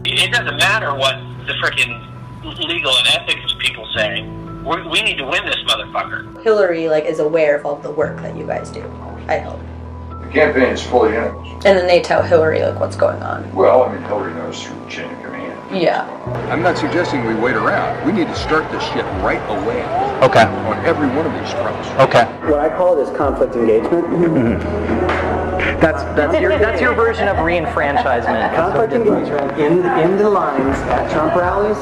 It doesn't matter what the frickin' legal and ethics people say. We need to win this motherfucker. Hillary is aware of all the work that you guys do, I hope. The campaign is fully in it. And then they tell Hillary what's going on. Well, I mean, Hillary knows through the chain of command. Yeah. I'm not suggesting we wait around. We need to start this shit right away. Okay. On every one of these fronts. Okay. What I call it is conflict engagement. That's your version of re-enfranchisement. Conflict engagement in the lines at Trump rallies.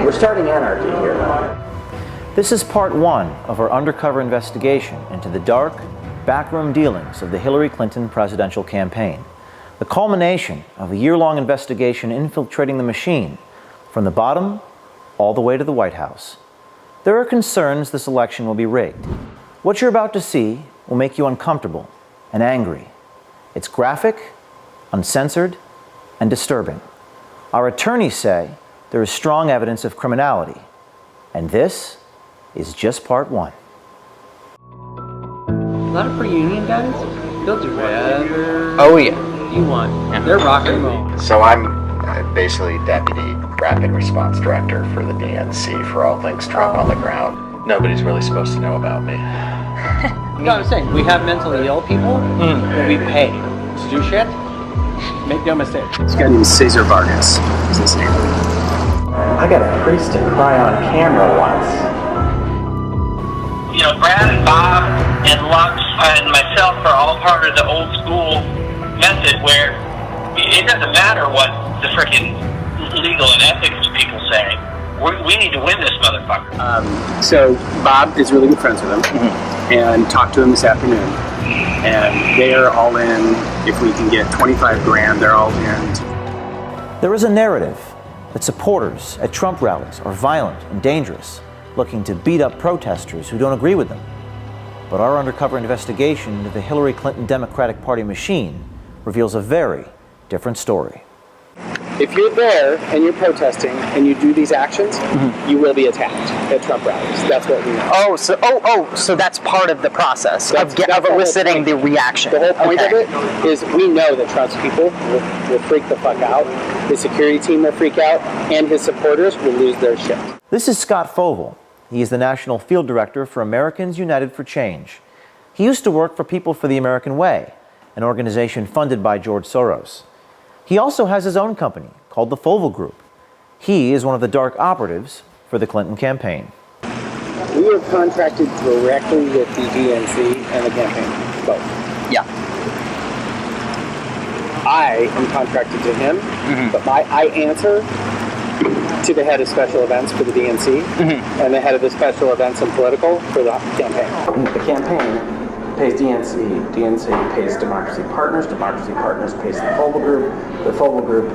We're starting anarchy here. This is part one of our undercover investigation into the dark, backroom dealings of the Hillary Clinton presidential campaign. The culmination of a year-long investigation infiltrating the machine from the bottom all the way to the White House. There are concerns this election will be rigged. What you're about to see will make you uncomfortable and angry. It's graphic, uncensored, and disturbing. Our attorneys say there is strong evidence of criminality, and this is just part one. A lot of pre-union guys, they'll do whatever you want. Yeah. They're rock and roll. So I'm basically Deputy Rapid Response Director for the DNC for all things Trump on the ground. Nobody's really supposed to know about me. You know what I'm saying? We have mentally ill people that we pay to do shit. Make no mistake. This guy named Cesar Vargas is his name. I got a priest to cry on camera once. You know, Brad and Bob and Lux and myself are all part of the old school method where it doesn't matter what the frickin' legal and ethics people say. We need to win this motherfucker. So Bob is really good friends with him, and talked to him this afternoon, and they are all in. If we can get 25 grand, they're all in. There is a narrative that supporters at Trump rallies are violent and dangerous, looking to beat up protesters who don't agree with them. But our undercover investigation into the Hillary Clinton Democratic Party machine reveals a very different story. If you're there and you're protesting and you do these actions, you will be attacked at Trump rallies. That's what we know. So that's part of the process of eliciting the reaction. The whole point of it is we know that Trump's people will freak the fuck out. His security team will freak out, and his supporters will lose their shit. This is Scott Foval. He is the National Field Director for Americans United for Change. He used to work for People for the American Way, an organization funded by George Soros. He also has his own company called the Foval Group. He is one of the dark operatives for the Clinton campaign. We are contracted directly with the DNC and the campaign, both. Yeah. I am contracted to him, but I answer to the head of special events for the DNC and the head of the special events and political for the campaign. The campaign pays DNC, DNC pays Democracy Partners pays the Foval Group, the Foval Group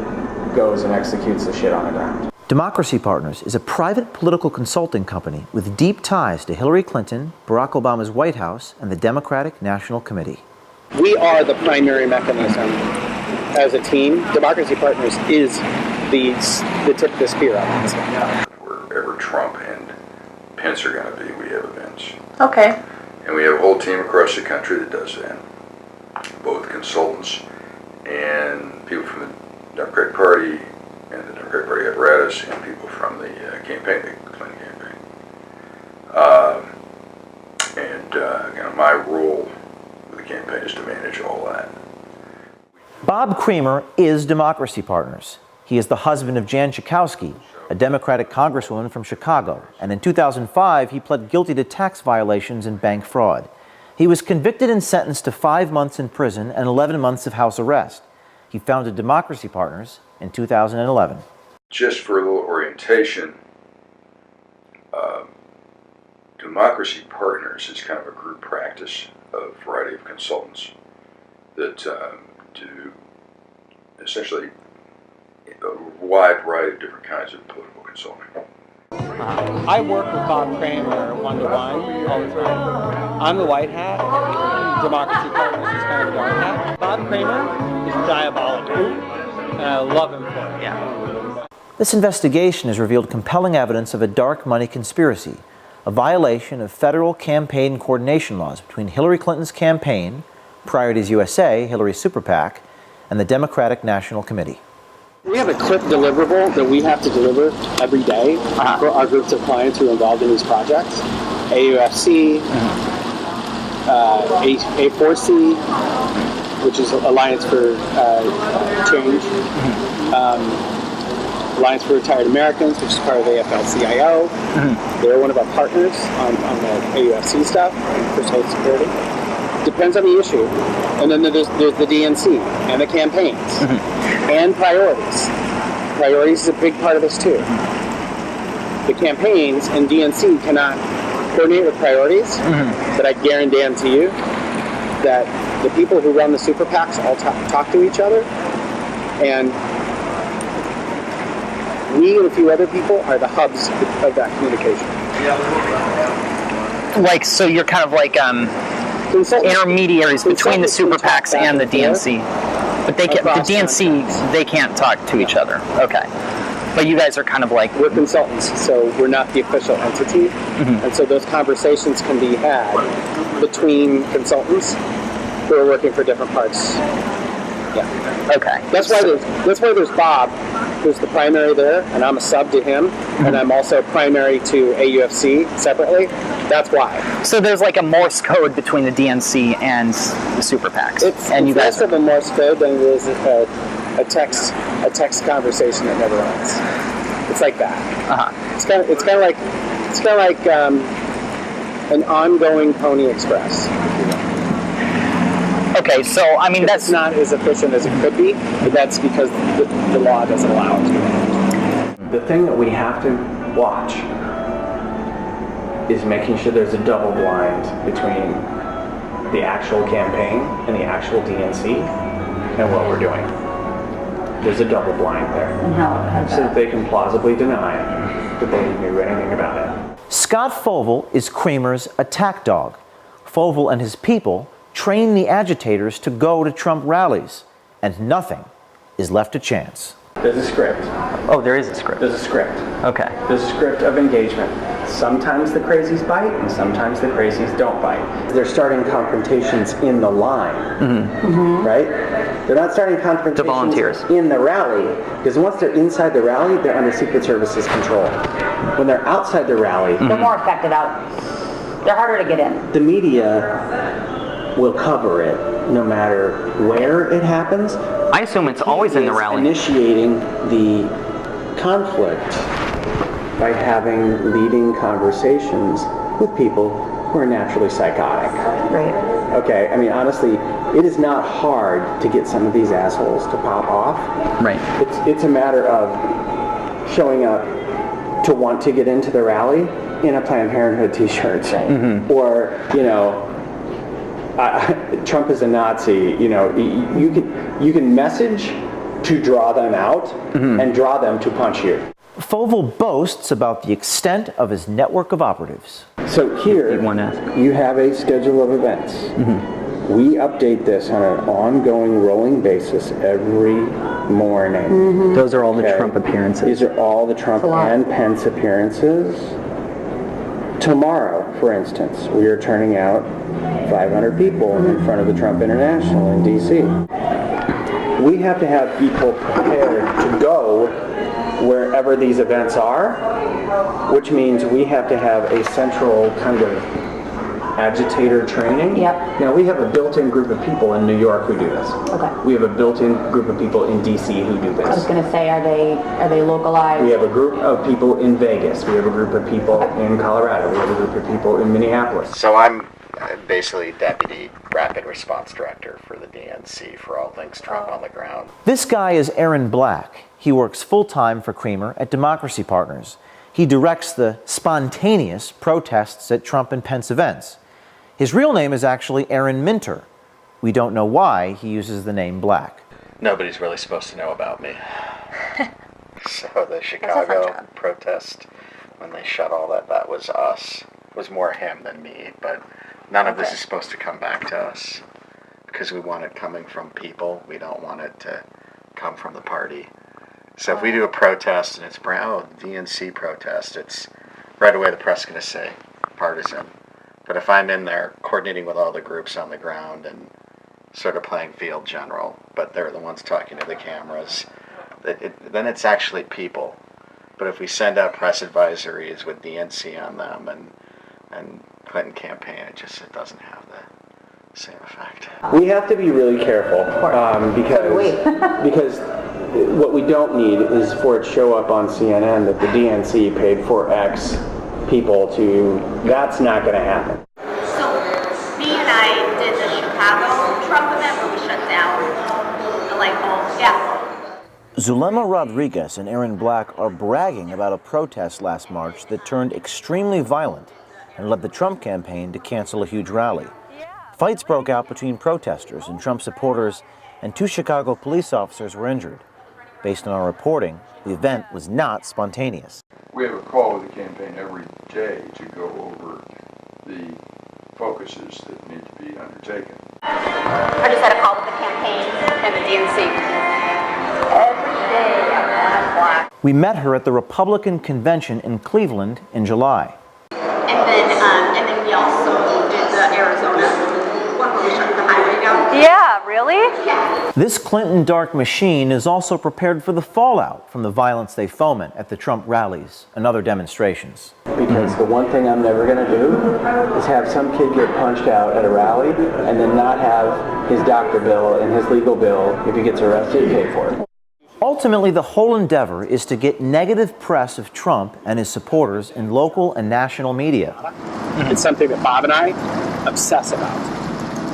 goes and executes the shit on the ground. Democracy Partners is a private political consulting company with deep ties to Hillary Clinton, Barack Obama's White House, and the Democratic National Committee. We are the primary mechanism as a team. Democracy Partners is the tip of the spear on this. Wherever Trump and Pence are going to be, we have events. Okay. And we have a whole team across the country that does that. Both consultants and people from the Democratic Party and the Democratic Party apparatus and people from the campaign, the Clinton campaign. My role with the campaign is to manage all that. Bob Creamer is Democracy Partners. He is the husband of Jan Schakowsky, a Democratic congresswoman from Chicago, and in 2005 he pled guilty to tax violations and bank fraud. He was convicted and sentenced to 5 months in prison and 11 months of house arrest. He founded Democracy Partners in 2011. Just for a little orientation, Democracy Partners is kind of a group practice of a variety of consultants that do essentially a wide variety of different kinds of political consulting. I work with Bob Creamer one-to-one all the time. I'm the white hat. Democracy Partners is kind of the dark hat. Bob Creamer is diabolical, and I love him for it. Yeah. This investigation has revealed compelling evidence of a dark money conspiracy, a violation of federal campaign coordination laws between Hillary Clinton's campaign, Priorities USA, Hillary's super PAC, and the Democratic National Committee. We have a quick deliverable that we have to deliver every day for our groups of clients who are involved in these projects. AUFC, A4C, which is Alliance for Change, Alliance for Retired Americans, which is part of AFL-CIO. They're one of our partners on the AUFC stuff for social security. Depends on the issue. And then there's the DNC and the campaigns and priorities. Priorities is a big part of this too. The campaigns and DNC cannot coordinate with priorities, but I guarantee you that the people who run the super PACs all talk to each other, and we and a few other people are the hubs of that communication. Like, so you're kind of like intermediaries between the super PACs and the DNC. But the DNC, they can't talk to each other. Okay. But you guys are kind of like... We're consultants, so we're not the official entity. And so those conversations can be had between consultants who are working for different parts. Yeah. Okay. That's why there's Bob, who's the primary there, and I'm a sub to him, and I'm also primary to AUFC separately. That's why. So there's like a Morse code between the DNC and the super PACs. It's less of a Morse code than it is a text conversation that never ends. It's like that. It's kind of like an ongoing Pony Express. Okay, so I mean that's not as efficient as it could be, but that's because the law doesn't allow it to be. The thing that we have to watch is making sure there's a double blind between the actual campaign and the actual DNC and what we're doing. There's a double blind there. And how so that they can plausibly deny that they knew anything about it. Scott Foval is Kramer's attack dog. Foval and his people train the agitators to go to Trump rallies, and nothing is left to chance. There's a script. Oh, there is a script. There's a script. Okay. There's a script of engagement. Sometimes the crazies bite, and sometimes the crazies don't bite. They're starting confrontations in the line, right? They're not starting confrontations to volunteers in the rally, because once they're inside the rally, they're under Secret Service's control. When they're outside the rally, they're more affected out. They're harder to get in. The media will cover it no matter where it happens. I assume it's always in the rally. Initiating the conflict by having leading conversations with people who are naturally psychotic. Right. Okay, I mean, honestly, it is not hard to get some of these assholes to pop off. Right. It's a matter of showing up to want to get into the rally in a Planned Parenthood t-shirt. Right. Or, you know, Trump is a Nazi. You know, you can message to draw them out and draw them to punch you. Foval boasts about the extent of his network of operatives. So here, you have a schedule of events. We update this on an ongoing, rolling basis every morning. Those are all the Trump appearances. These are all the Trump and Pence appearances. Tomorrow, for instance, we are turning out 500 people in front of the Trump International in D.C. We have to have people prepared to go wherever these events are, which means we have to have a central kind of agitator training. Yep. Now, we have a built-in group of people in New York who do this. Okay. We have a built-in group of people in D.C. who do this. I was going to say, are they localized? We have a group of people in Vegas. We have a group of people in Colorado. We have a group of people in Minneapolis. So I'm basically Deputy Rapid Response Director for the DNC for all things Trump on the ground. This guy is Aaron Black. He works full-time for Kramer at Democracy Partners. He directs the spontaneous protests at Trump and Pence events. His real name is actually Aaron Minter. We don't know why he uses the name Black. Nobody's really supposed to know about me. So the Chicago protest, when they shut all that was us. It was more him than me, but none of this is supposed to come back to us because we want it coming from people. We don't want it to come from the party. So if we do a protest and it's DNC protest, it's right away the press is going to say partisan. But if I'm in there coordinating with all the groups on the ground and sort of playing field general, but they're the ones talking to the cameras. Then it's actually people. But if we send out press advisories with DNC on them and Clinton campaign, it doesn't have the same effect. We have to be really careful because what we don't need is for it to show up on CNN that the DNC paid for X people to. That's not going to happen. So, B and I did the Chicago Trump event where we shut down the light bulbs. Yeah. Zulema Rodriguez and Aaron Black are bragging about a protest last March that turned extremely violent and led the Trump campaign to cancel a huge rally. Fights broke out between protesters and Trump supporters, and 2 Chicago police officers were injured. Based on our reporting, the event was not spontaneous. We have a call with the campaign every day to go over the focuses that need to be undertaken. I just had a call with the campaign and the DNC. Every day at 1 o'clock. We met her at the Republican convention in Cleveland in July. And then we also did the Arizona one where we shut the highway down. Yeah, really? Yeah. This Clinton dark machine is also prepared for the fallout from the violence they foment at the Trump rallies and other demonstrations. Because the one thing I'm never going to do is have some kid get punched out at a rally and then not have his doctor bill and his legal bill, if he gets arrested, pay for it. Ultimately, the whole endeavor is to get negative press of Trump and his supporters in local and national media. It's something that Bob and I obsess about.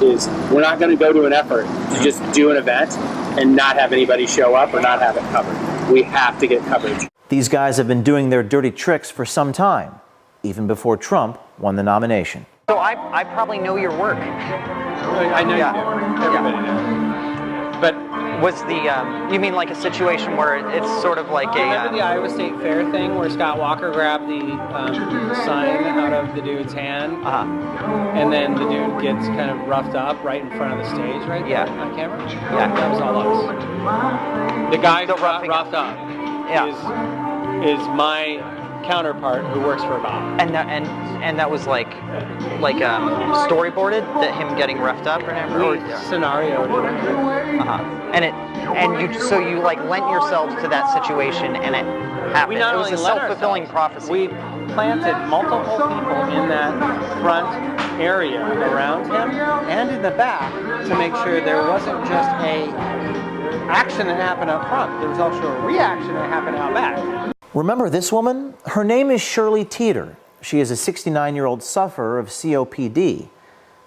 Is we're not going to go to an effort to just do an event and not have anybody show up or not have it covered. We have to get coverage. These guys have been doing their dirty tricks for some time, even before Trump won the nomination. So I probably know your work. I know you do. Everybody knows. But Was the, you mean like a situation where it's sort of like remember the a... Iowa State Fair thing where Scott Walker grabbed the sign out of the dude's hand, and then the dude gets kind of roughed up right in front of the stage, right there on camera? Yeah. That was all us. The guy who got roughed up is my counterpart who works for Bob. And that was like storyboarded, that him getting roughed up, or Scenarioed it. So you like lent yourselves to that situation, and it happened. We not it was only a lent self-fulfilling ourselves, prophecy. We planted multiple people in that front area around him and in the back to make sure there wasn't just a action that happened up front. There was also a reaction that happened out back. Remember this woman? Her name is Shirley Teeter. She is a 69-year-old sufferer of COPD.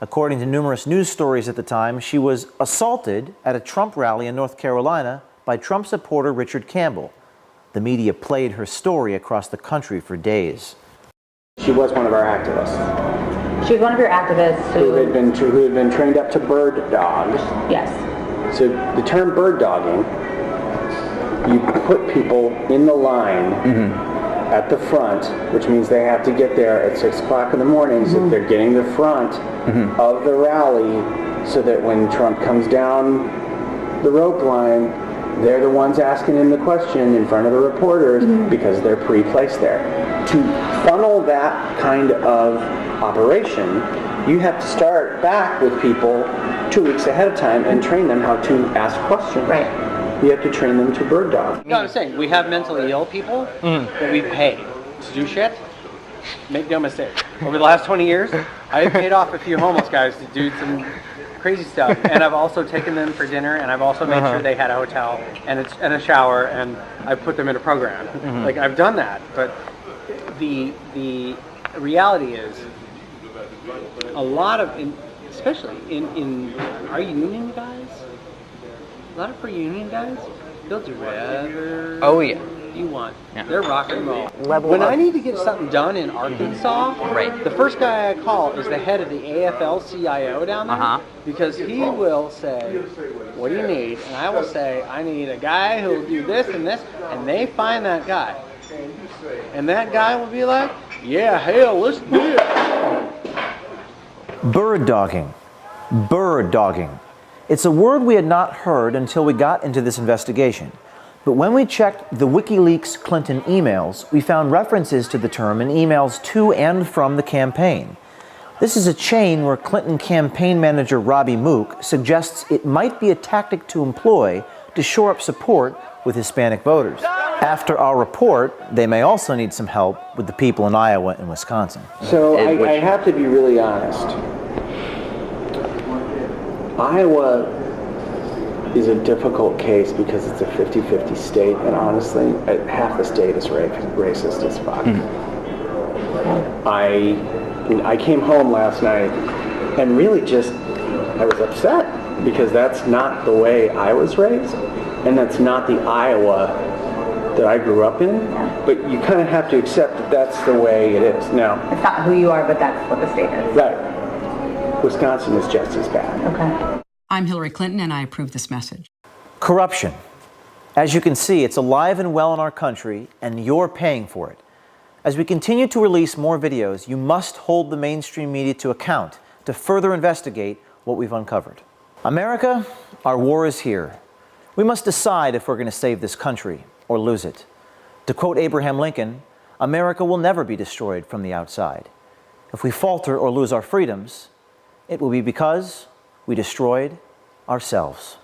According to numerous news stories at the time, she was assaulted at a Trump rally in North Carolina by Trump supporter Richard Campbell. The media played her story across the country for days. She was one of our activists. She was one of your activists who had been trained up to bird dogs. Yes. So the term bird dogging, you put people in the line at the front, which means they have to get there at 6 o'clock in the morning, so they're getting the front of the rally, so that when Trump comes down the rope line, they're the ones asking him the question in front of the reporters because they're pre-placed there. To funnel that kind of operation, you have to start back with people 2 weeks ahead of time and train them how to ask questions. Right. You have to train them to bird dog. No, I'm saying, we have mentally ill people that we pay to do shit. Make no mistake. Over the last 20 years, I've paid off a few homeless guys to do some crazy stuff, and I've also taken them for dinner, and I've also made sure they had a hotel and a shower, and I've put them in a program. Like, I've done that, but the reality is, a lot of, especially in our union guys, a lot of our union guys, they'll do whatever you want. Yeah. They're rock and roll. When I need to get something done in Arkansas, the first guy I call is the head of the AFL-CIO down there, because he will say, what do you need? And I will say, I need a guy who will do this and this, and they find that guy. And that guy will be like, yeah, hell, let's do it. Bird dogging. Bird dogging. It's a word we had not heard until we got into this investigation. But when we checked the WikiLeaks Clinton emails, we found references to the term in emails to and from the campaign. This is a chain where Clinton campaign manager Robbie Mook suggests it might be a tactic to employ to shore up support with Hispanic voters. After our report, they may also need some help with the people in Iowa and Wisconsin. So I have to be really honest. Iowa is a difficult case because it's a 50-50 state, and honestly, half the state is racist as fuck. I came home last night and really just, I was upset because that's not the way I was raised, and that's not the Iowa that I grew up in, but you kind of have to accept that that's the way it is. Now, it's not who you are, but that's what the state is. Right. Wisconsin is just as bad. Okay. I'm Hillary Clinton, and I approve this message. Corruption. As you can see, it's alive and well in our country, and you're paying for it. As we continue to release more videos, you must hold the mainstream media to account to further investigate what we've uncovered. America, our war is here. We must decide if we're going to save this country or lose it. To quote Abraham Lincoln, America will never be destroyed from the outside. If we falter or lose our freedoms, it will be because we destroyed ourselves.